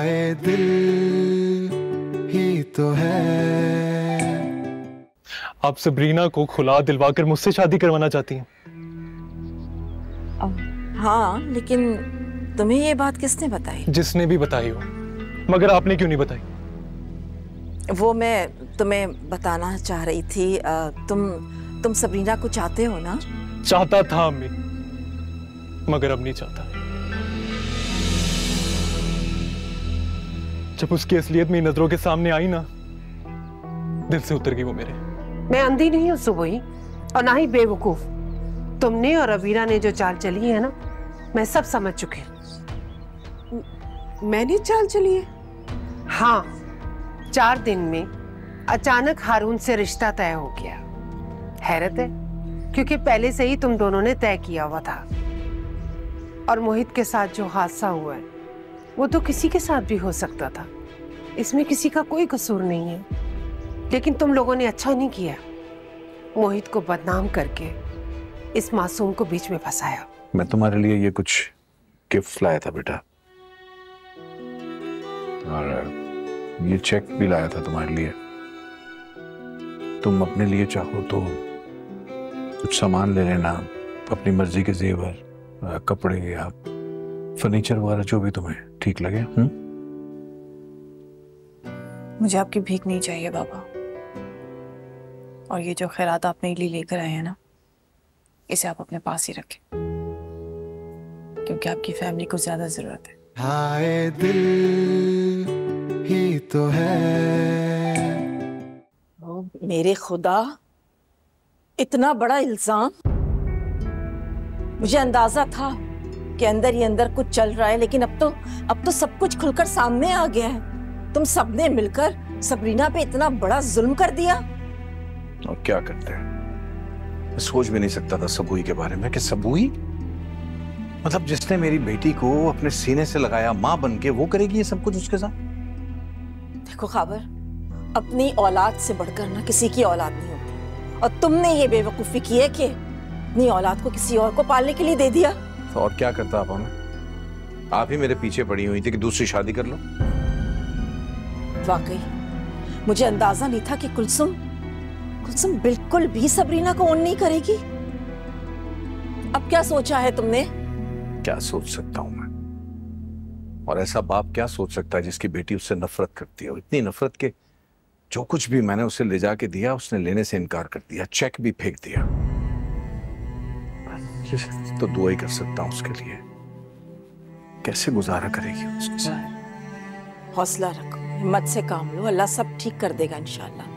हाय दिल ही तो है। आप सबरीना को खुला दिलवाकर मुझसे शादी करवाना चाहती हैं? हाँ, लेकिन तुम्हें ये बात किसने बताई? जिसने भी बताई हो, मगर आपने क्यों नहीं बताई? वो मैं तुम्हें बताना चाह रही थी। तुम सबरीना को चाहते हो ना? चाहता था अम्मी, मगर अब नहीं चाहता। जब उसकी असलियत मेरी नजरों के सामने आई ना, दिल से उतर गई वो मेरे। मैं अंधी नहीं हूँ सुबोही, और ना ही बेवकूफ। तुमने और अवीरा ने जो चाल चली है ना, मैं सब समझ चुके हूँ। मैंने चाल चली है? हाँ, 4 दिन में अचानक हारून से रिश्ता तय हो गया। हैरत है, क्योंकि पहले से ही तुम दोनों ने तय किया हुआ था। और मोहित के साथ जो हादसा हुआ है, वो तो किसी के साथ भी हो सकता था। इसमें किसी का कोई कसूर नहीं है। लेकिन तुम लोगों ने अच्छा नहीं किया, मोहित को बदनाम करके इस मासूम को बीच में फंसाया। मैं तुम्हारे लिए ये कुछ गिफ्ट लाया था बेटा, और ये चेक भी लाया था तुम्हारे लिए। तुम अपने लिए चाहो तो कुछ सामान ले लेना, अपनी मर्जी के जेवर, कपड़े या फर्नीचर वगैरह, जो भी तुम्हें ठीक लगे। मुझे आपकी भीख नहीं चाहिए बाबा, और ये जो खैरात आप मेरे लिए लेकर आए हैं ना, इसे आप अपने पास ही रखें, क्योंकि आपकी फैमिली को ज्यादा जरूरत है। हाय दिल ही तो है। मेरे खुदा, इतना बड़ा इल्जाम! मुझे अंदाजा था कि अंदर ही अंदर कुछ चल रहा है, लेकिन अब तो सब कुछ खुलकर सामने आ गया है। तुम सबने मिलकर सबरीना पे इतना बड़ा जुल्म कर दिया। और क्या करते हैं, मैं सोच भी नहीं सकता था सबूई के बारे में, कि सबूई मतलब जिसने मेरी बेटी को अपने सीने से लगाया, माँ बन के वो करेगी ये सब कुछ उसके साथ। देखो खाबर, अपनी औलाद से बढ़कर ना किसी की औलाद नहीं होती, और तुमने ये बेवकूफी की है कि अपनी औलाद को किसी और को पालने के लिए दे दिया। तो और क्या करता आप? आप ही मेरे पीछे पड़ी हुई थी कि दूसरी शादी कर लो। वाकई मुझे अंदाजा नहीं था कि कुलसुम बिल्कुल भी सबरीना को ओन नहीं करेगी। अब क्या सोचा है तुमने? क्या सोच सकता हूं मैं, और ऐसा बाप क्या सोच सकता है जिसकी बेटी उससे नफरत करती है, और इतनी नफरत के जो कुछ भी मैंने उसे ले जाके दिया उसने लेने से इनकार कर दिया, चेक भी फेंक दिया। तो दुआ ही कर सकता हूं उसके लिए। कैसे गुजारा करेगी उसके साथ? हौसला रखो, हिम्मत से काम लो, अल्लाह सब ठीक कर देगा इंशाल्लाह।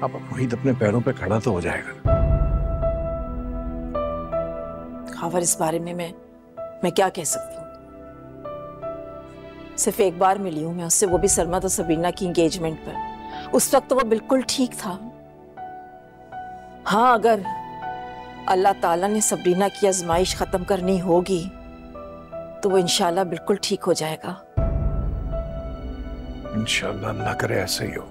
अब मोहित अपने पैरों पे खड़ा तो हो जाएगा। खावर, इस बारे में मैं क्या कह सकती हूँ? सिर्फ एक बार मिली हूं मैं उससे, वो भी सरमद और सबरीना की एंगेजमेंट पर। उस वक्त तो वो बिल्कुल ठीक था। हाँ, अगर अल्लाह ताला ने सबरीना की आजमाइश खत्म करनी होगी तो वो इंशाल्लाह बिल्कुल ठीक हो जाएगा। इंशाल्लाह, अल्लाह करे ऐसे ही हो।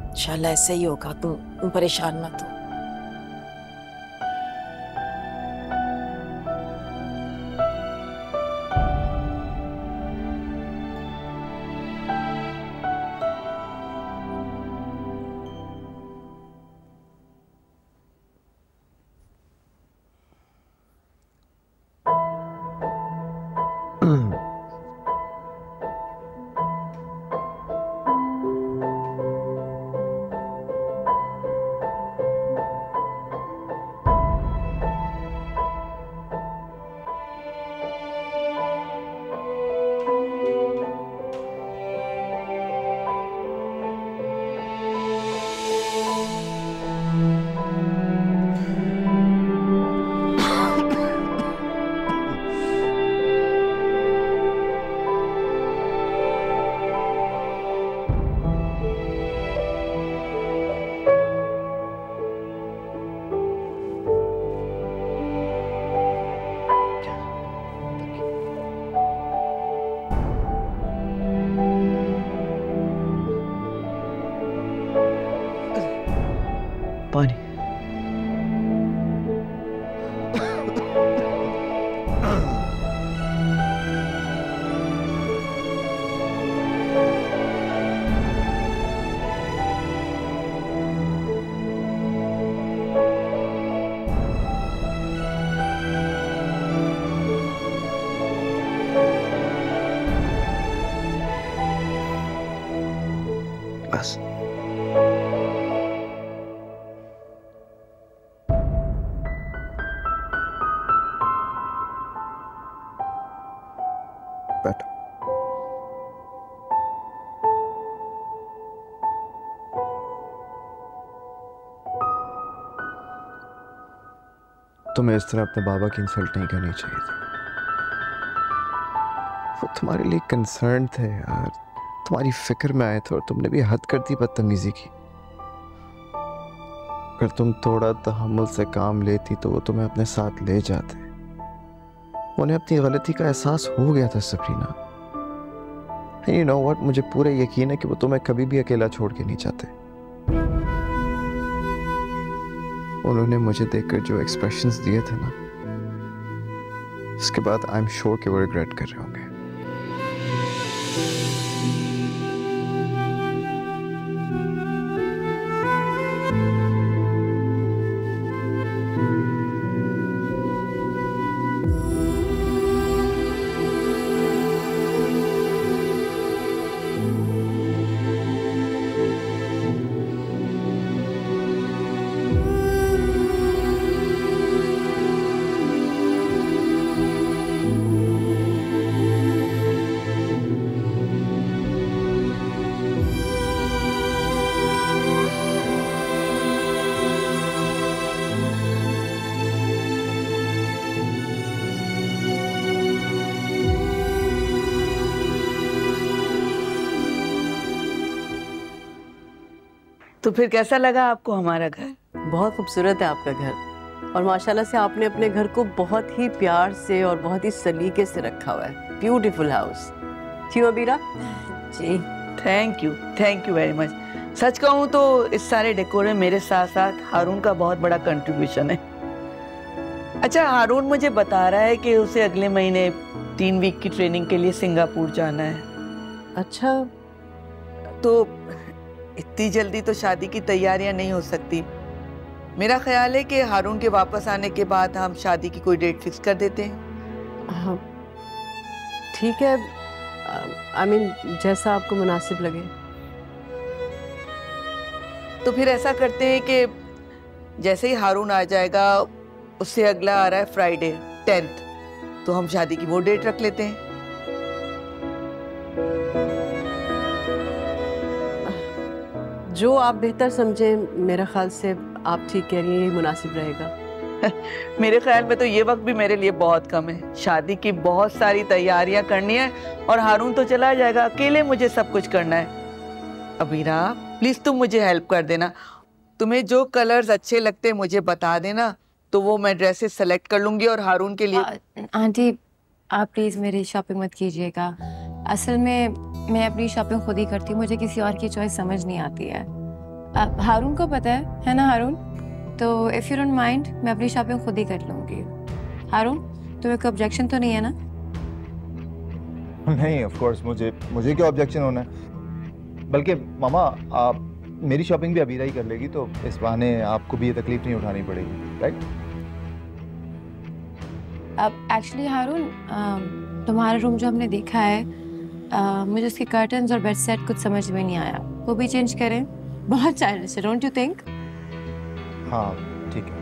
इंशाल्लाह ऐसे ही होगा, तुम परेशान मत हो। बैठो। तुम्हें इस तरह अपने बाबा की इंसल्ट नहीं करनी चाहिए थी। वो तुम्हारे लिए कंसर्न थे यार, तुम्हारी फिक्र में आए थे और तुमने भी हद कर दी बदतमीजी की। अगर तुम थोड़ा तहम्मुल से काम लेती तो वो तुम्हें अपने साथ ले जाते। उन्हें अपनी गलती का एहसास हो गया था सफरीना। यू नो व्हाट, मुझे पूरा यकीन है कि वो तुम्हें कभी भी अकेला छोड़ के नहीं जाते। उन्होंने मुझे देखकर जो एक्सप्रेशंस दिए थे ना, इसके बाद आई एम श्योर कि वो रिग्रेट कर रहे होंगे। तो फिर कैसा लगा आपको हमारा घर? बहुत खूबसूरत है आपका घर, और माशाल्लाह से आपने अपने घर को बहुत ही प्यार से और बहुत ही सलीके से रखा हुआ है। Beautiful house. क्यों अबीरा? जी थैंक यू वेरी मच। सच कहूँ तो इस सारे डेकोर में मेरे साथ साथ हारून का बहुत बड़ा कंट्रीब्यूशन है। अच्छा, हारून मुझे बता रहा है कि उसे अगले महीने 3 वीक की ट्रेनिंग के लिए सिंगापुर जाना है। अच्छा, तो इतनी जल्दी तो शादी की तैयारियां नहीं हो सकती। मेरा ख्याल है कि हारून के वापस आने के बाद हम शादी की कोई डेट फिक्स कर देते हैं। ठीक है, आई मीन जैसा आपको मुनासिब लगे। तो फिर ऐसा करते हैं कि जैसे ही हारून आ जाएगा, उससे अगला आ रहा है फ्राइडे 10th, तो हम शादी की वो डेट रख लेते हैं। जो आप बेहतर समझें, मेरे ख्याल से आप ठीक कह रही हैं, ये मुनासिब रहेगा। मेरे ख्याल में तो ये वक्त भी मेरे लिए बहुत कम है। शादी की बहुत सारी तैयारियां करनी है और हारून तो चला जाएगा, अकेले मुझे सब कुछ करना है। अबीरा प्लीज तुम मुझे हेल्प कर देना। तुम्हें जो कलर्स अच्छे लगते हैं मुझे बता देना, तो वो मैं ड्रेसेस सेलेक्ट कर लूंगी और हारून के लिए। आंटी आप प्लीज़ मेरी शॉपिंग मत कीजिएगा। असल में मैं अपनी शॉपिंग खुद ही करती हूँ, मुझे किसी और की चॉइस समझ नहीं आती है। हारून को पता है ना हारून? तो इफ़ यू डोंट माइंड मैं अपनी शॉपिंग खुद ही कर लूँगी। हारून तुम्हें कोई ऑब्जेक्शन तो नहीं है ना? नहीं, ऑफ कोर्स मुझे क्या ऑब्जेक्शन होना है। बल्कि मामा आप मेरी शॉपिंग भी अबीरा ही कर लेगी, तो इस बहाने आपको भी ये तकलीफ नहीं उठानी पड़ेगी, राइट? अब एक्चुअली हारून तुम्हारा रूम जो हमने देखा है, मुझे उसके कर्टन्स और बेड सेट कुछ समझ में नहीं आया। वो भी चेंज करें? बहुत चाइल्डिश है, डोंट यू थिंक? हाँ ठीक है।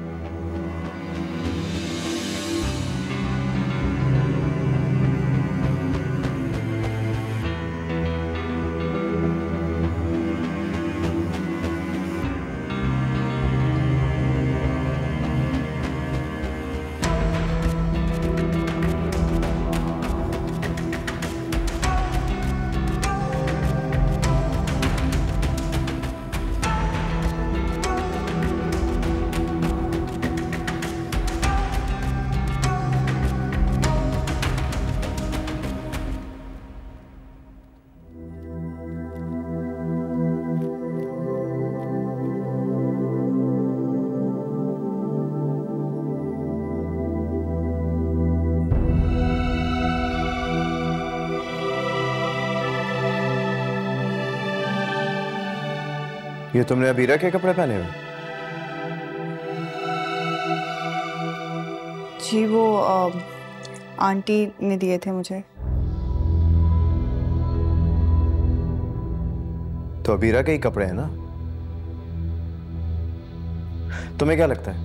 ये तुमने अबीरा के कपड़े पहने हुए? जी वो आंटी ने दिए थे मुझे। तो अबीरा के ही कपड़े हैं ना? तुम्हें क्या लगता है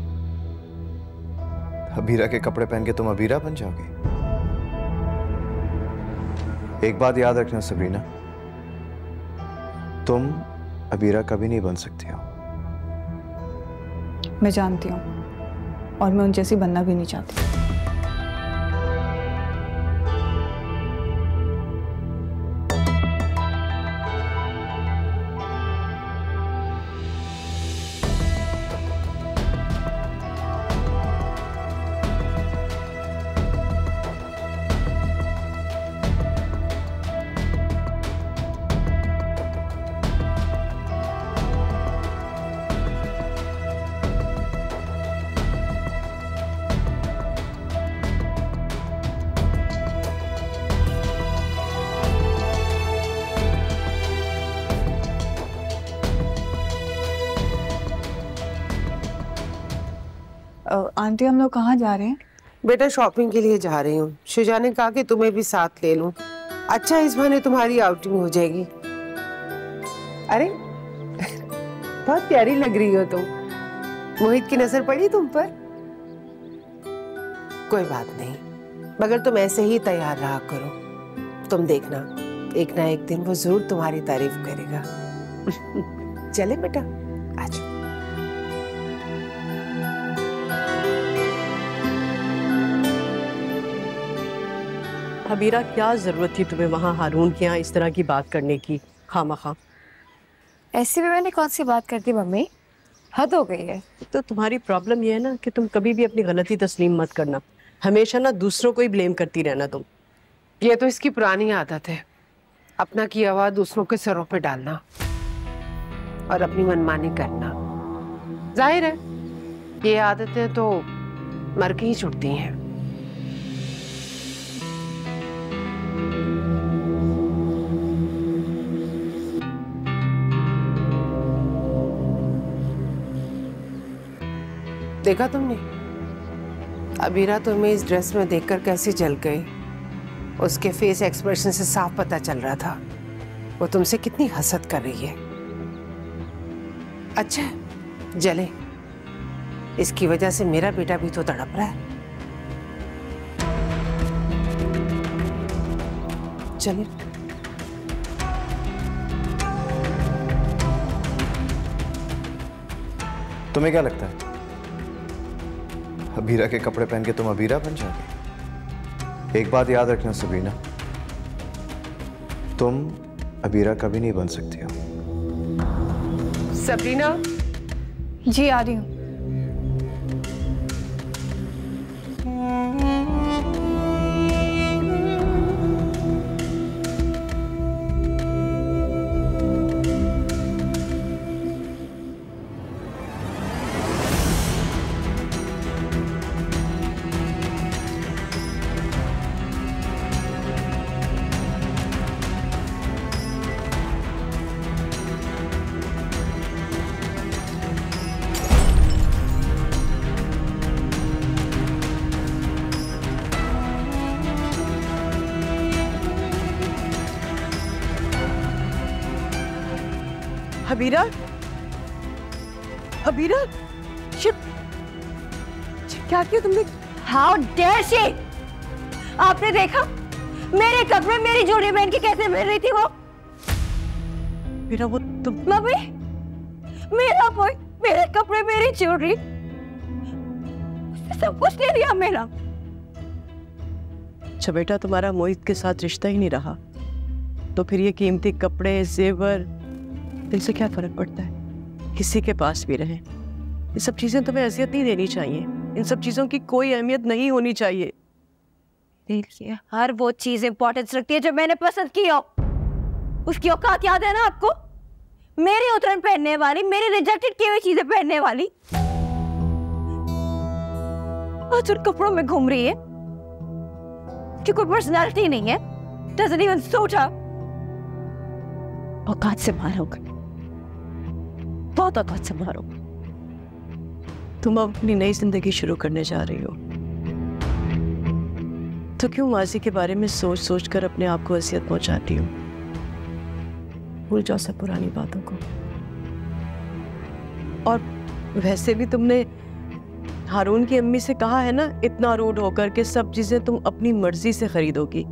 अबीरा के कपड़े पहन के तुम अबीरा बन जाओगे? एक बात याद रखना सबरीना, तुम अबीरा कभी नहीं बन सकती हो। मैं जानती हूँ और मैं उन जैसी बनना भी नहीं चाहती। आंटी हम लोग कहाँ जा रहे हैं? बेटा शॉपिंग के लिए जा रही हूँ। शुजा ने कहा कि तुम्हें भी साथ ले लूं। अच्छा इस बहाने तुम्हारी आउटिंग हो जाएगी। अरे बहुत प्यारी लग रही हो तुम। मोहित की नजर पड़ी तुम पर? कोई बात नहीं, मगर तुम ऐसे ही तैयार रहा करो। तुम देखना एक ना एक दिन वो जरूर तुम्हारी तारीफ करेगा। चले बेटा, आज अबीरा क्या जरूरत थी तुम्हें वहाँ हारून के यहाँ इस तरह की बात करने की खामखा? ऐसे भी मैंने कौन सी बात कर दी मम्मी, हद हो गई है। तो तुम्हारी प्रॉब्लम ये है ना कि तुम कभी भी अपनी गलती तस्लीम मत करना, हमेशा ना दूसरों को ही ब्लेम करती रहना तुम। ये तो इसकी पुरानी आदत है, अपना किया हुआ दूसरों के सरों पे डालना और अपनी मनमानी करना। जाहिर है ये आदतें तो मर के ही छुटती हैं। देखा तुमने अबीरा तुम्हें इस ड्रेस में देखकर कैसे जल गई? उसके फेस एक्सप्रेशन से साफ पता चल रहा था वो तुमसे कितनी हसद कर रही है। अच्छा जले, इसकी वजह से मेरा बेटा भी तो तड़प रहा है। चलिए तुम्हें क्या लगता है अबीरा के कपड़े पहन के तुम अबीरा बन जाओगे? एक बात याद रखना सबरीना, तुम अबीरा कभी नहीं बन सकती हो। सबरीना जी आ रही हूँ। अबीरा, अबीरा, शिट, क्या किया तुमने? How dare she! आपने देखा मेरे कपड़े मेरी जोड़ी पहन के कैसे मिल रही थी वो? मेरा वो तुम मम्मी, मेरा कोई, मेरे कपड़े मेरी जोड़ी, उसने सब कुछ ले लिया मेरा। अच्छा बेटा, तुम्हारा मोहित के साथ रिश्ता ही नहीं रहा तो फिर ये कीमती कपड़े जेवर इनसे क्या फर्क पड़ता है? किसी के पास भी रहे, ये सब चीजें तुम्हें अजियत नहीं देनी चाहिए। इन सब चीजों की कोई अहमियत नहीं होनी चाहिए। देखिए हर वो चीज इंपॉर्टेंस रखती है जो मैंने पसंद की हो। उसकी औकात याद है ना आपको? मेरी उतरन पहनने वाली, मेरी रिजेक्टेड की हुई चीजें पहनने वाली आज उन कपड़ों में घूम रही है कि कोई पर्सनालिटी नहीं है। Doesn't even suit her। औकात से बाहर होकर, बहुत औकात से बाहर हो। तुम अब अपनी नई जिंदगी शुरू करने जा रही हो तो क्यों माजी के बारे में सोच सोच कर अपने आप को अजियत पहुंचाती हो? भूल जाओ सब पुरानी बातों को। और वैसे भी तुमने हारून की अम्मी से कहा है ना इतना रूड होकर के सब चीजें तुम अपनी मर्जी से खरीदोगी।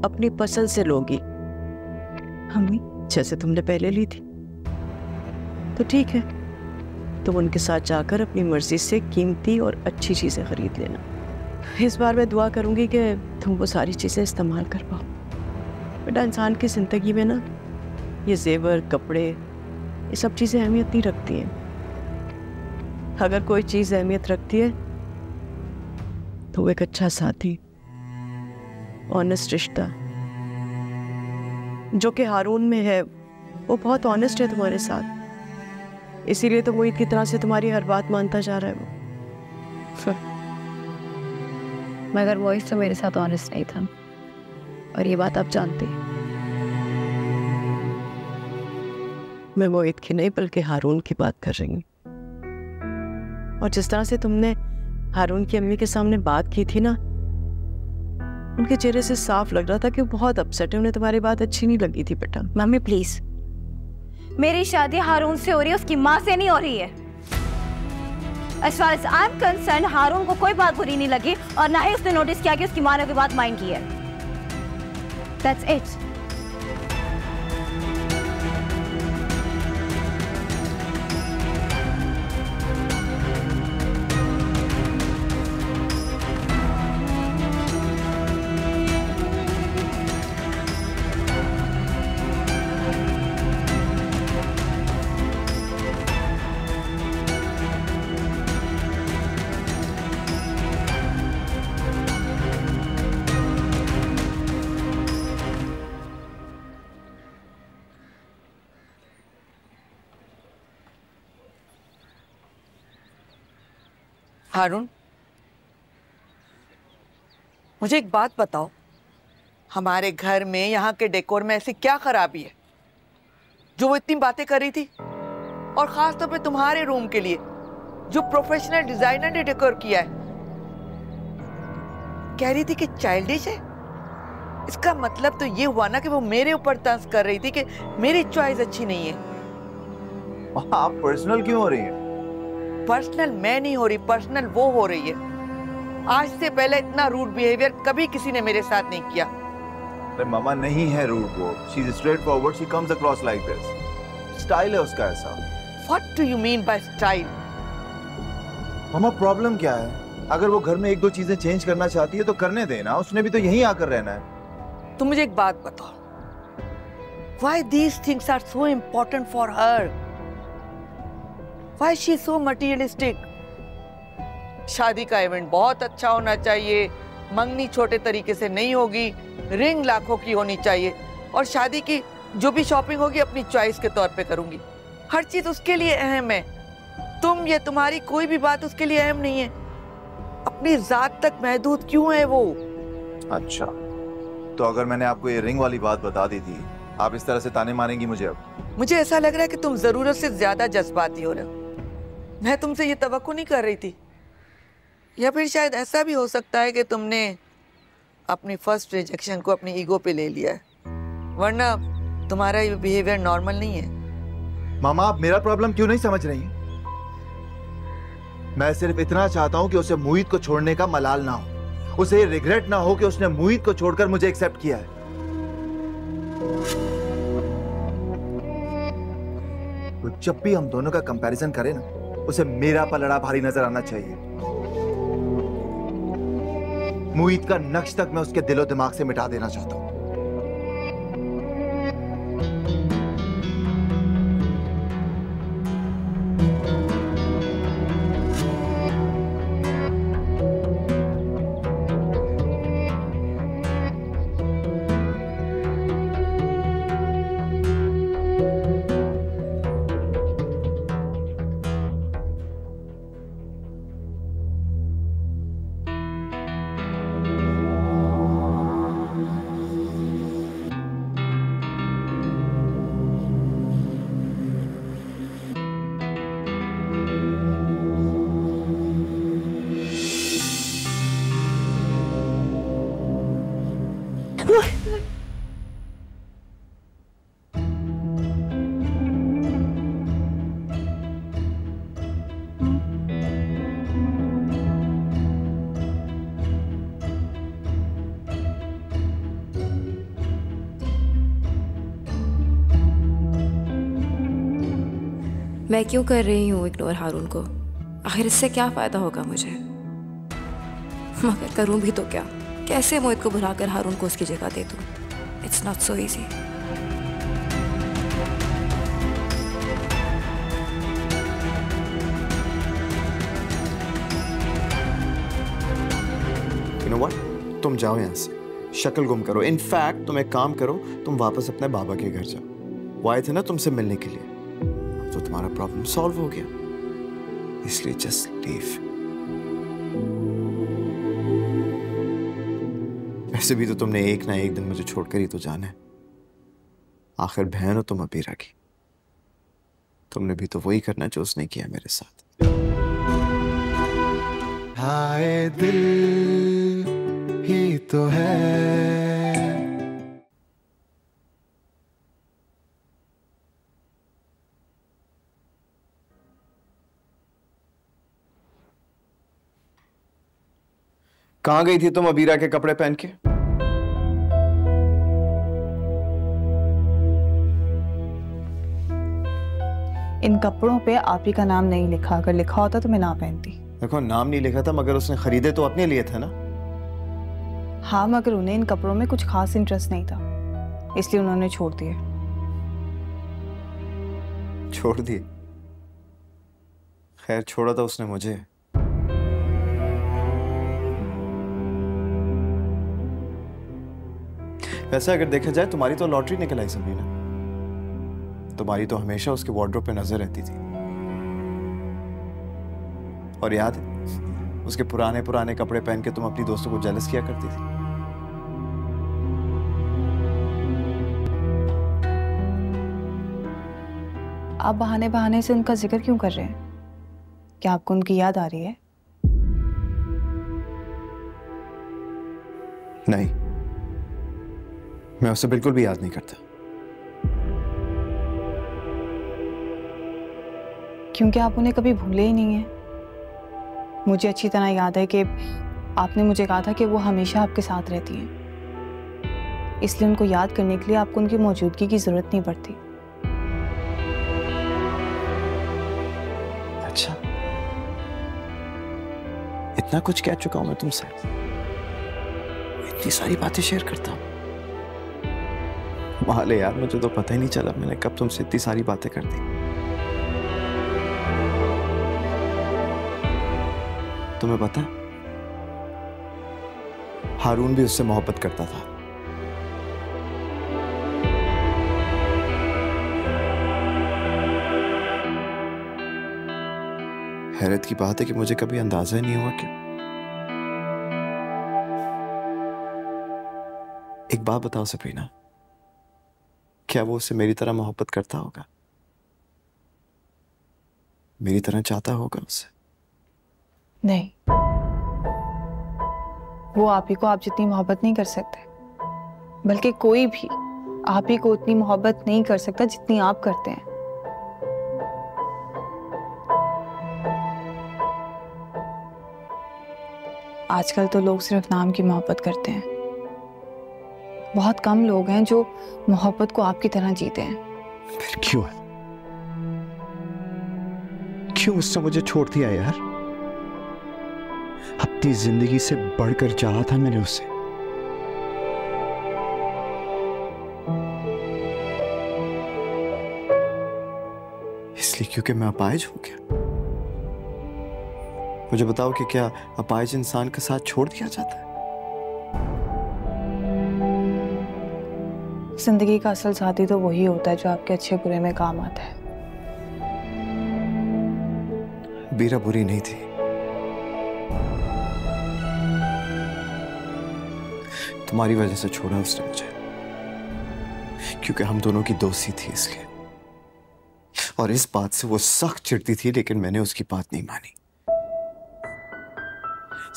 अपनी पसंद से लोगी, मम्मी जैसे तुमने पहले ली थी। तो ठीक है, तुम उनके साथ जाकर अपनी मर्जी से कीमती और अच्छी चीज़ें खरीद लेना। इस बार मैं दुआ करूंगी कि तुम वो सारी चीज़ें इस्तेमाल कर पाओ। बेटा, इंसान की ज़िंदगी में ना ये जेवर, कपड़े, ये सब चीज़ें अहमियत नहीं रखती हैं। अगर कोई चीज़ अहमियत रखती है तो वो एक अच्छा साथी, ऑनेस्ट रिश्ता, जो कि हारून में है। वो बहुत ऑनेस्ट है तुम्हारे साथ, इसीलिए तो मोहित की तरह से तुम्हारी हर बात मानता जा रहा है वो। मगर मोहित तो मेरे साथ ऑनेस्ट नहीं था, और ये बात आप जानते हैं। मैं मोहित की नहीं बल्कि हारून की बात कर रही हूँ। और जिस तरह से तुमने हारून की अम्मी के सामने बात की थी ना, उनके चेहरे से साफ लग रहा था कि वो बहुत अपसेट है, उन्हें तुम्हारी बात अच्छी नहीं लगी थी। बेटा मम्मी प्लीज, मेरी शादी हारून से हो रही है, उसकी माँ से नहीं हो रही है। As far as I'm concerned, हारून को कोई बात बुरी नहीं लगी और ना ही उसने नोटिस किया कि उसकी माँ ने कोई बात माइंड की है। That's it. हारून, मुझे एक बात बताओ, हमारे घर में, यहाँ के डेकोर में ऐसी क्या खराबी है जो वो इतनी बातें कर रही थी? और खास तौर पे तुम्हारे रूम के लिए जो प्रोफेशनल डिजाइनर ने डेकोर किया है, कह रही थी कि चाइल्डिश है। इसका मतलब तो ये हुआ ना कि वो मेरे ऊपर तंज कर रही थी कि मेरी चॉइस अच्छी नहीं है। आप पर्सनल क्यों हो रही हैं? पर्सनल मैं नहीं हो रही, पर्सनल वो हो रही है। आज से पहले इतना रूड बिहेवियर कभी किसी ने मेरे साथ नहीं किया। अरे मामा नहीं है रूड वो, she is straight forward, she comes across like this. Style है उसका ऐसा। What do you mean by style? Mama problem क्या है? अगर वो घर में एक दो चीजें चेंज करना चाहती है तो करने देना, उसने भी तो यहीं आकर रहना है। तुम मुझे एक बात बताओ, why these things are so important for her? Why she is so materialistic? शादी का इवेंट बहुत अच्छा होना चाहिए, मंगनी छोटे तरीके से नहीं होगी, रिंग लाखों की होनी चाहिए, और शादी की जो भी शॉपिंग होगी अपनी चॉइस के तौर पे करूंगी। हर चीज उसके लिए अहम है। तुम या तुम्हारी कोई भी बात उसके लिए अहम नहीं है। अपनी जात तक महदूद क्यों है वो? अच्छा, तो अगर मैंने आपको ये रिंग वाली बात बता दी थी, आप इस तरह से ताने मारेंगी मुझे अब? मुझे ऐसा लग रहा है कि तुम जरूरत से ज्यादा जज्बाती हो रहे हो। मैं तुमसे ये तवक्को नहीं कर रही थी। या फिर शायद ऐसा भी हो सकता है कि तुमने अपनी फर्स्ट रिजेक्शन को अपनी ईगो पे ले लिया है, वरना तुम्हारा ये बिहेवियर नॉर्मल नहीं है। मामा, आप मेरा प्रॉब्लम क्यों नहीं समझ रही? मैं सिर्फ इतना चाहता हूं कि उसे मोहित को छोड़ने का मलाल ना हो, उसे रिग्रेट ना हो कि उसने मोहित को छोड़कर मुझे एक्सेप्ट किया है। तो जब भी हम दोनों का कंपैरिजन करें ना, उसे मेरा पलड़ा भारी नजर आना चाहिए। मोहित का नक्श तक मैं उसके दिलो दिमाग से मिटा देना चाहता हूं। मैं क्यों कर रही हूँ इग्नोर हारून को? आखिर इससे क्या फ़ायदा होगा मुझे? मगर करूँ भी तो क्या? कैसे मोहित को भुलाकर हारून को उसकी जगह दे दूँ? It's not so easy. You know what? तुम जाओ यहाँ से, शक्ल गुम करो। इनफैक्ट तुम एक काम करो, तुम वापस अपने बाबा के घर जाओ। वो आए थे ना तुमसे मिलने के लिए, तो तुम्हारा प्रॉब्लम सॉल्व हो गया, इसलिए जस्ट लीव। वैसे भी तो तुमने एक ना एक दिन मुझे छोड़कर ही तो जाना है। आखिर बहन हो तुम अबीरा की, तुमने भी तो वही करना जो उसने किया मेरे साथ। हाय दिल ही तो है। कहाँ गई थी तुम अबीरा के कपड़े पहन के? इन कपड़ों पे आप ही का नाम नहीं लिखा, अगर लिखा होता तो मैं ना पहनती। देखो नाम नहीं लिखा था, मगर उसने खरीदे तो अपने लिए थे ना। हाँ, मगर उन्हें इन कपड़ों में कुछ खास इंटरेस्ट नहीं था, इसलिए उन्होंने छोड़ दिए। छोड़ दिए? खैर छोड़ा था उसने मुझे। वैसे अगर देखा जाए तुम्हारी तो लॉटरी निकल आई सबरीना। तुम्हारी तो हमेशा उसके वार्डरोब पे नजर रहती थी। और याद है उसके पुराने पुराने कपड़े पहन के तुम अपनी दोस्तों को जेलस किया करती थी। आप बहाने बहाने से उनका जिक्र क्यों कर रहे हैं? क्या आपको उनकी याद आ रही है? नहीं, मैं उसे बिल्कुल भी याद नहीं करता। क्योंकि आप उन्हें कभी भूले ही नहीं हैं। मुझे अच्छी तरह याद है कि आपने मुझे कहा था कि वो हमेशा आपके साथ रहती हैं, इसलिए उनको याद करने के लिए आपको उनकी मौजूदगी की जरूरत नहीं पड़ती। अच्छा, इतना कुछ कह चुका हूं मैं तुमसे, इतनी सारी बातें शेयर करता हूं। वाले यार, मुझे तो पता ही नहीं चला मैंने कब तुमसे इतनी सारी बातें कर दी। तुम्हें पता है हारून भी उससे मोहब्बत करता था। हैरत की बात है कि मुझे कभी अंदाजा ही नहीं हुआ कि। एक बात बताओ सबरीना, क्या वो उससे मेरी तरह मोहब्बत करता होगा? मेरी तरह चाहता होगा उसे? नहीं, वो आप ही को आप जितनी मोहब्बत नहीं कर सकते, बल्कि कोई भी आप ही को उतनी मोहब्बत नहीं कर सकता जितनी आप करते हैं। आजकल तो लोग सिर्फ नाम की मोहब्बत करते हैं। बहुत कम लोग हैं जो मोहब्बत को आपकी तरह जीते हैं। फिर क्यों है? क्यों उसने मुझे छोड़ दिया यार? अपनी जिंदगी से बढ़कर चाहा था मैंने उसे। इसलिए क्योंकि मैं अपाहिज हूं क्या? मुझे बताओ कि क्या अपाहिज इंसान का साथ छोड़ दिया जाता है? जिंदगी का असल साथी तो वही होता है जो आपके अच्छे बुरे में काम आता है। बीरा बुरी नहीं थी, तुम्हारी वजह से छोड़ा उसने मुझे, क्योंकि हम दोनों की दोस्ती थी इसलिए। और इस बात से वो सख्त चिढ़ती थी, लेकिन मैंने उसकी बात नहीं मानी।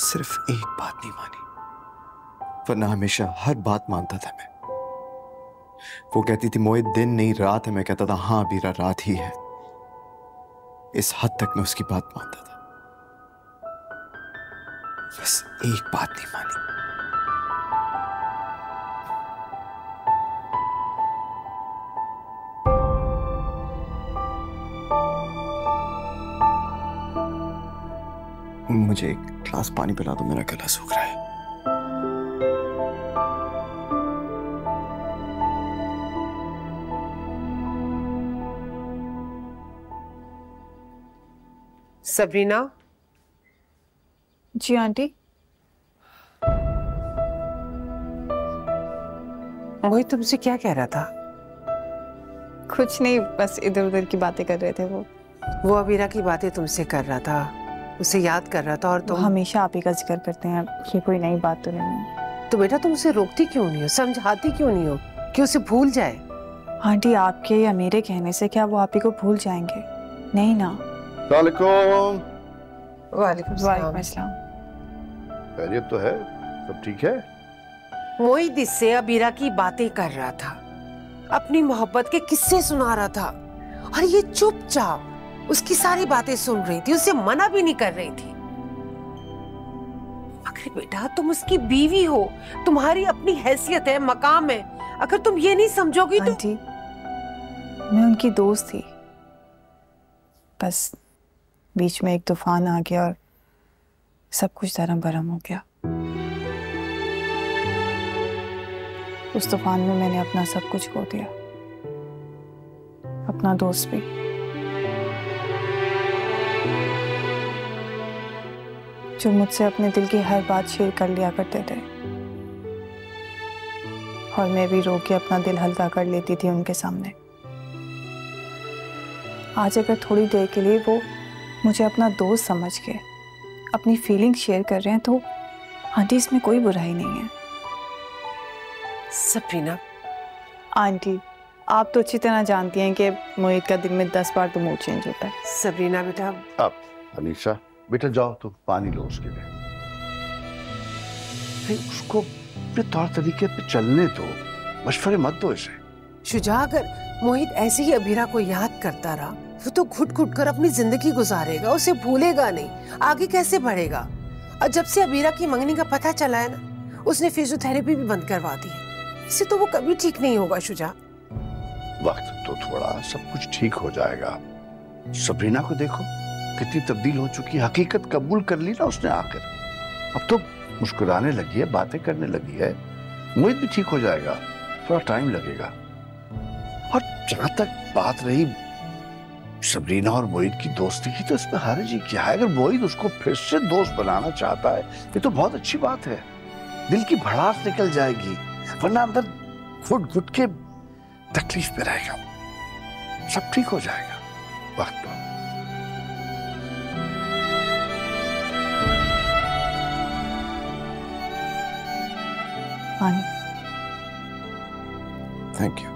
सिर्फ एक बात नहीं मानी, वरना हमेशा हर बात मानता था मैं। वो कहती थी मोहित दिन नहीं रात है, मैं कहता था हाँ बीरा रात ही है। इस हद तक मैं उसकी बात मानता था, बस एक बात नहीं मानी। मुझे एक ग्लास पानी पिला दो, मेरा गला सूख रहा है। सबरीना। जी आंटी। मोहित तुमसे क्या कह रहा था? कुछ नहीं, बस इधर उधर की बातें कर रहे थे वो अबीरा की बातें तुमसे कर रहा था, उसे याद कर रहा था। और तुम हमेशा आप ही का जिक्र करते हैं, ये कोई नई बात तो नहीं है। तो बेटा तुम उसे रोकती क्यों नहीं हो, समझाती क्यों नहीं हो कि उसे भूल जाए? आंटी आपके या मेरे कहने से क्या वो आप ही को भूल जाएंगे? नहीं ना। वालेकुम अस्सलाम। खैरियत तो है, सब ठीक है? मोहित इससे अबीरा की बातें कर रहा था, अपनी मोहब्बत के किस्से सुना रहा था, और ये चुपचाप उसकी सारी बातें सुन रही थी, उसे मना भी नहीं कर रही थी। अगर बेटा तुम उसकी बीवी हो, तुम्हारी अपनी हैसियत है, मकाम है, अगर तुम ये नहीं समझोगी तो। आंटी मैं उनकी दोस्त थी, बस बीच में एक तूफान आ गया और सब कुछ धर्म भरम हो गया। उस तूफान में मैंने अपना सब कुछ खो दिया, अपना दोस्त भी। जो मुझसे अपने दिल की हर बात शेयर कर लिया करते थे, और मैं भी रो के अपना दिल हल्का कर लेती थी उनके सामने। आज अगर थोड़ी देर के लिए वो मुझे अपना दोस्त समझ के अपनी फीलिंग शेयर कर रहे हैं तो आंटी इसमें कोई बुराई नहीं है। सबरीना। आंटी आप तो अच्छी तरह जानती हैं कि मोहित का दिन में 10 बार तो मूड चेंज होता है। सबरीना बेटा। अब अनीशा बेटा जाओ, तुम पानी लो उसके लिए। उसको अपने तौर तरीके पे चलने दो, मशवरे मत दो इसे। शुजा, अगर मोहित ऐसे ही अबीरा को याद करता रहा, वो तो घुट घुट कर अपनी जिंदगी गुजारेगा, उसे भूलेगा नहीं, आगे कैसे बढ़ेगा? और जब से अबीरा की मंगनी का पता चला है ना, उसने फिजियोथेरेपी भी बंद करवा दी है। इससे तो वो कभी ठीक नहीं होगा शुजा। वक्त तो थोड़ा, सब कुछ ठीक हो जाएगा। सबरीना को देखो कितनी तब्दील हो चुकी है, हकीकत कबूल कर ली ना उसने आकर। अब तो मुस्कुराने लगी है, बातें करने लगी है। मोहित भी ठीक हो जाएगा, थोड़ा टाइम लगेगा। और जहां तक बात रही सबरीना और मोहित की दोस्ती की, तो इसमें हर्ज ही क्या है? अगर मोहित उसको फिर से दोस्त बनाना चाहता है, ये तो बहुत अच्छी बात है। दिल की भड़ास निकल जाएगी, वरना अंदर घुट घुट के तकलीफ में रहेगा। सब ठीक हो जाएगा वक्त पर। Thank you.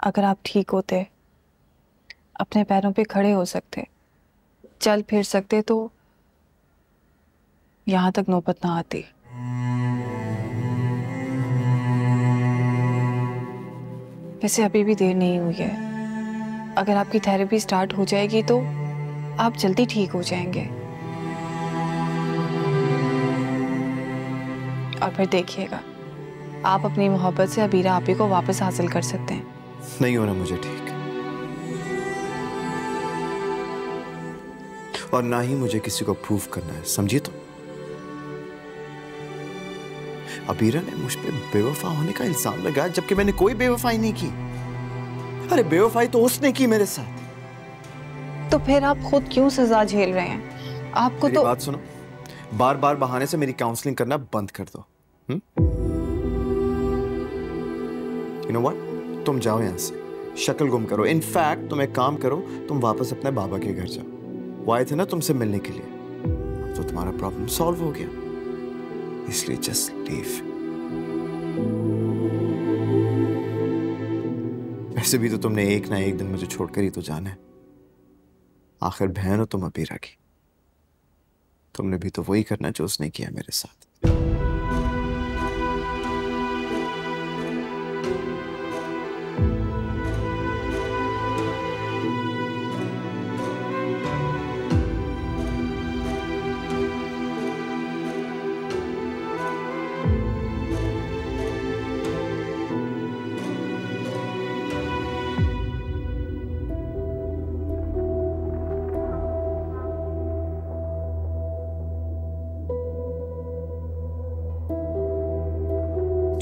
अगर आप ठीक होते, अपने पैरों पे खड़े हो सकते, चल फिर सकते, तो यहां तक नौबत ना आती। वैसे अभी भी देर नहीं हुई है। अगर आपकी थेरेपी स्टार्ट हो जाएगी तो आप जल्दी ठीक हो जाएंगे। और फिर देखिएगा, आप अपनी मोहब्बत से अबीरा आपी को वापस हासिल कर सकते हैं। नहीं होना मुझे ठीक, और ना ही मुझे किसी को प्रूव करना है, समझिए? तो अबीरा ने मुझ पे बेवफा होने का इल्जाम लगाया, जबकि मैंने कोई बेवफाई नहीं की। अरे बेवफाई तो उसने की मेरे साथ। तो फिर आप खुद क्यों सजा झेल रहे हैं? आपको तो बात सुनो, बार बार बहाने से मेरी काउंसलिंग करना बंद कर दो। यू नो व्हाट, तुम जाओ यहाँ से, शक्ल गुम करो। इनफैक्ट तुम एक काम करो, तुम वापस अपने बाबा के घर जाओ। वो आए थे ना तुमसे मिलने के लिए, तो तुम्हारा प्रॉब्लम सॉल्व हो गया, इसलिए जस्ट लीव। वैसे भी तो तुमने एक ना एक दिन मुझे छोड़कर ही तो जाना है। आखिर बहन हो तुम अबीरा की, तुमने भी तो वही करना जो उसने किया मेरे साथ।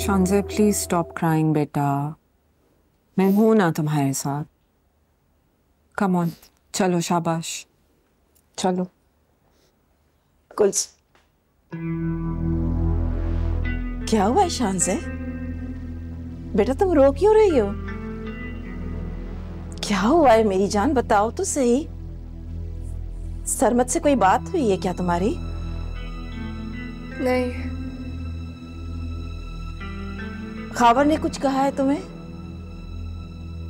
शांजे प्लीज स्टॉप क्राइंग बेटा, मैं हूं ना तुम्हारे साथ। कम ऑन, चलो शाबाश, चलो। कुल्स, क्या हुआ है शांजे? बेटा तुम रो क्यों रही हो? क्या हुआ है मेरी जान, बताओ तो सही। सरमत से कोई बात हुई है क्या तुम्हारी? नहीं। खावर ने कुछ कहा है तुम्हें?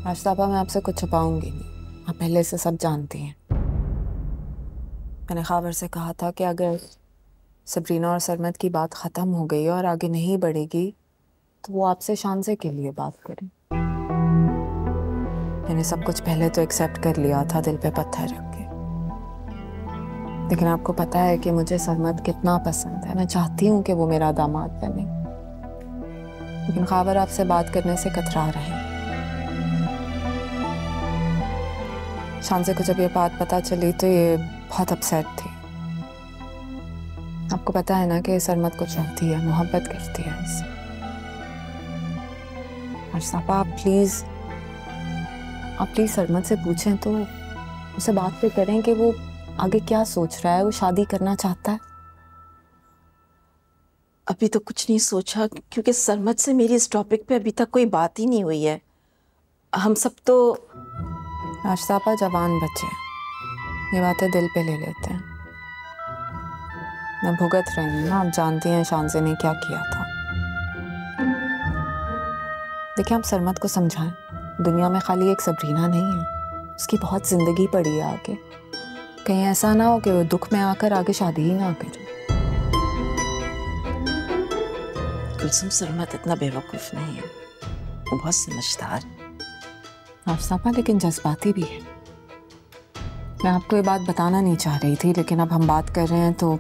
आशतापा, मैं आपसे कुछ छुपाऊंगी नहीं, आप पहले से सब जानती हैं। मैंने खावर से कहा था कि अगर सबरीना और सरमत की बात ख़त्म हो गई और आगे नहीं बढ़ेगी तो वो आपसे शांजे के लिए बात करें। मैंने सब कुछ पहले तो एक्सेप्ट कर लिया था, दिल पे पत्थर रख के, लेकिन आपको पता है कि मुझे सरमत कितना पसंद है। मैं चाहती हूँ कि वो मेरा दामाद बने, लेकिन खावर आपसे बात करने से कतरा रहे हैं। शांजे को जब ये बात पता चली तो ये बहुत अपसेट थी। आपको पता है ना कि सरमत को चाहती है, मोहब्बत करती है इससे। आशतापा, आप प्लीज सरमत से पूछें तो उसे बात पे करें कि वो आगे क्या सोच रहा है, वो शादी करना चाहता है। अभी तो कुछ नहीं सोचा, क्योंकि सरमत से मेरी इस टॉपिक पे अभी तक कोई बात ही नहीं हुई है। हम सब तो आशतापा जवान बच्चे हैं, ये बातें दिल पे ले लेते हैं। मैं भुगत रही हूँ ना, आप जानती हैं शांजे ने क्या किया था। देखिए, आप सरमत को समझाएं, दुनिया में खाली एक सबरीना नहीं है, उसकी बहुत जिंदगी पड़ी है आगे। कहीं ऐसा ना हो कि वो दुख में आकर आगे शादी ही ना करे। कुलसुम, सरमत इतना बेवकूफ नहीं है, वो बहुत समझदार है। आशतापा, लेकिन जज्बाती भी है। मैं आपको ये बात बताना नहीं चाह रही थी, लेकिन अब हम बात कर रहे हैं तो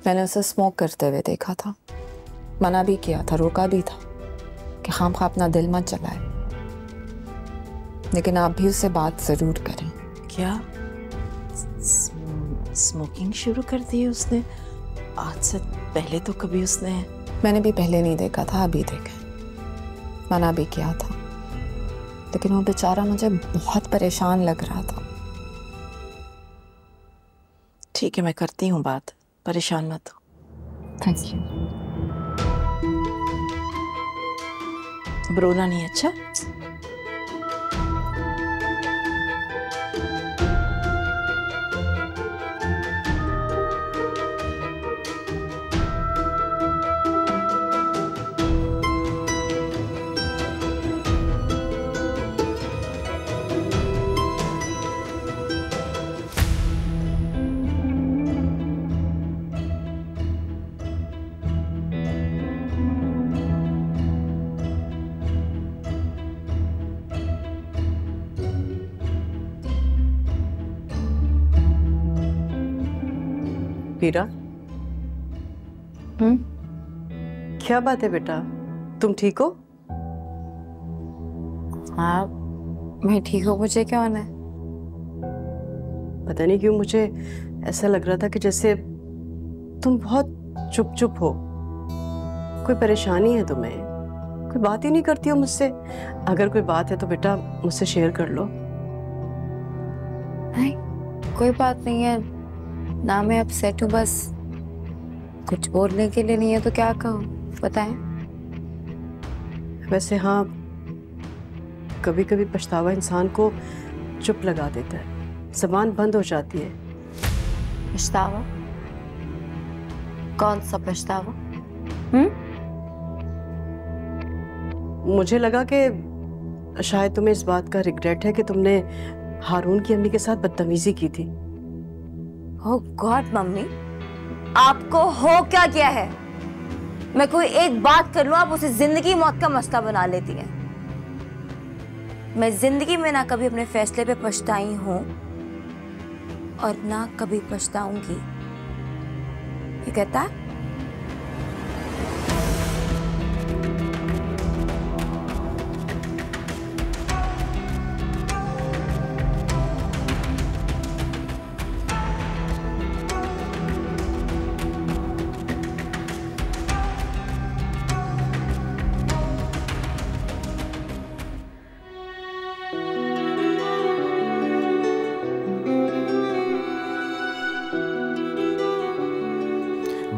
मैंने उसे स्मोक करते हुए देखा था। मना भी किया था, रोका भी था कि खामखा अपना दिल मत जलाए, लेकिन आप भी उससे बात जरूर करें। क्या स्मोकिंग शुरू कर दी है उसने? आज से पहले तो कभी उसने... मैंने भी पहले नहीं देखा था, अभी देखा। मना भी किया था, लेकिन वो बेचारा मुझे बहुत परेशान लग रहा था। ठीक है, मैं करती हूँ बात, परेशान मत हो। Thank you. अब रोना नहीं, अच्छा? वीरा, क्या बात है बेटा, तुम ठीक हो? हाँ, मैं ठीक हूँ। मुझे क्या होना है? पता नहीं क्यों मुझे ऐसा लग रहा था कि जैसे तुम बहुत चुप चुप हो। कोई परेशानी है तुम्हें? कोई बात ही नहीं करती हो मुझसे? अगर कोई बात है तो बेटा मुझसे शेयर कर लो। नहीं, कोई बात नहीं है ना, मैं अपसेट हूँ, बस कुछ बोलने के लिए नहीं है तो क्या कहूँ, बताएं। वैसे हाँ, कभी कभी पछतावा इंसान को चुप लगा देता है, ज़बान बंद हो जाती है। पछतावा? कौन सा पछतावा? मुझे लगा कि शायद तुम्हें इस बात का रिग्रेट है कि तुमने हारून की अम्मी के साथ बदतमीजी की थी। ओह गॉड मम्मी, आपको हो क्या किया है? मैं कोई एक बात कर लूं, आप उसे जिंदगी मौत का मसला बना लेती हैं। मैं जिंदगी में ना कभी अपने फैसले पे पछताई हूं और ना कभी पछताऊंगी। ये कहता है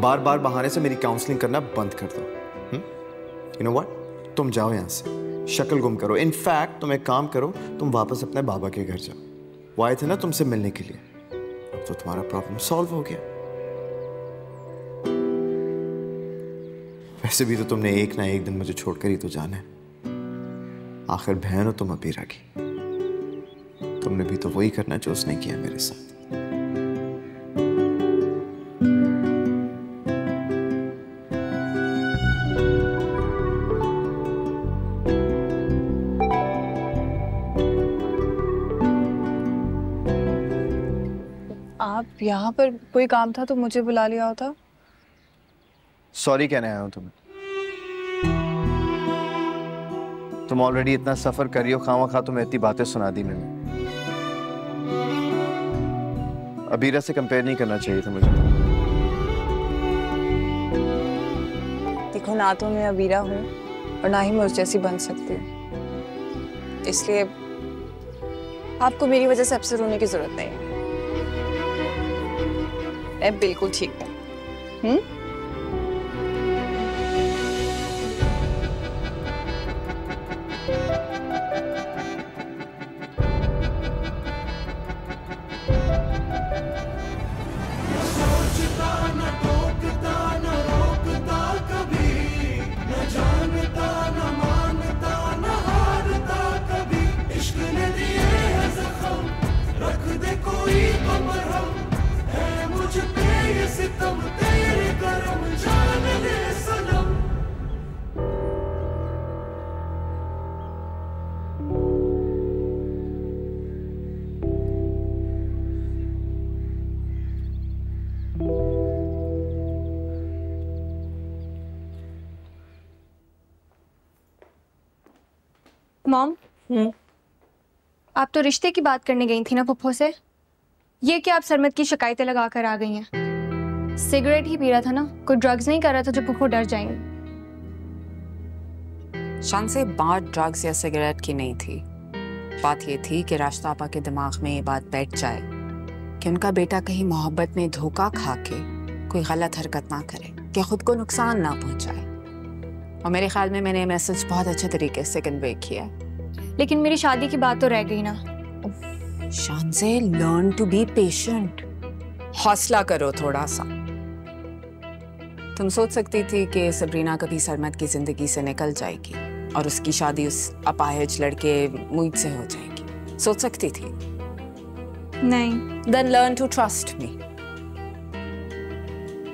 बार बार बहाने से मेरी काउंसलिंग करना बंद कर दो। यू नो व्हाट, तुम जाओ यहाँ से, शक्ल गुम करो। इनफैक्ट तुम एक काम करो, तुम वापस अपने बाबा के घर जाओ। वो आए थे ना तुमसे मिलने के लिए, अब तो तुम्हारा प्रॉब्लम सॉल्व हो गया। वैसे भी तो तुमने एक ना एक दिन मुझे छोड़कर ही तो जाना है। आखिर बहन हो तुम अबीरा की, तुमने भी तो वही करना जो उसने किया मेरे साथ। आप यहाँ पर कोई काम था तो मुझे बुला लिया होता। सॉरी कहने आया हूं तुम्हें। तुम ऑलरेडी इतना सफर कर रही हो, खामा तुम्हें इतनी बातें सुना दी मैंने। अबीरा से कंपेयर नहीं करना चाहिए था मुझे। देखो, ना तो मैं अबीरा हूँ और ना ही मैं उस जैसी बन सकती हूँ, इसलिए आपको मेरी वजह से अपसेट होने की जरूरत नहीं है। मैं बिल्कुल ठीक हूँ। मॉम, आप तो रिश्ते की बात करने गई थी ना पुप्पो से। ये क्या आप सरमत की शिकायतें लगा कर आ गई हैं? सिगरेट ही पी रहा था ना, कोई ड्रग्स नहीं कर रहा था जो पुप्पो डर जाएंगे। शान से बात ड्रग्स या सिगरेट की नहीं थी। बात ये थी कि राशिदा आपा के दिमाग में ये बात बैठ जाए कि उनका बेटा कहीं मोहब्बत में धोखा खा के कोई गलत हरकत ना करे, कि खुद को नुकसान ना पहुंचाए। और मेरे ख्याल में मैंने मैसेज बहुत अच्छे तरीके से कन्वे किया। लेकिन मेरी शादी की बात तो रह गई ना। शान से लर्न टू बी पेशेंट, हौसला करो थोड़ा सा। तुम सोच सकती थी कि सबरीना कभी सरमत की जिंदगी से निकल जाएगी और उसकी शादी उस अपाहिज लड़के मुईद से हो जाएगी। सोच सकती थी? नहीं। Then learn to trust me.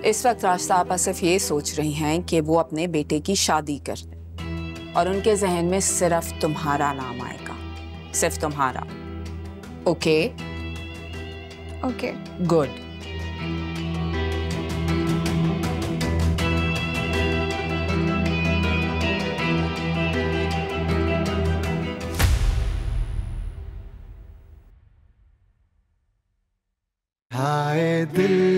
इस वक्त राशिदा आपा सिर्फ ये सोच रही हैं कि वो अपने बेटे की शादी कर दें और उनके जहन में सिर्फ तुम्हारा नाम आएगा, सिर्फ तुम्हारा। ओके? ओके। गुड। हाय दिल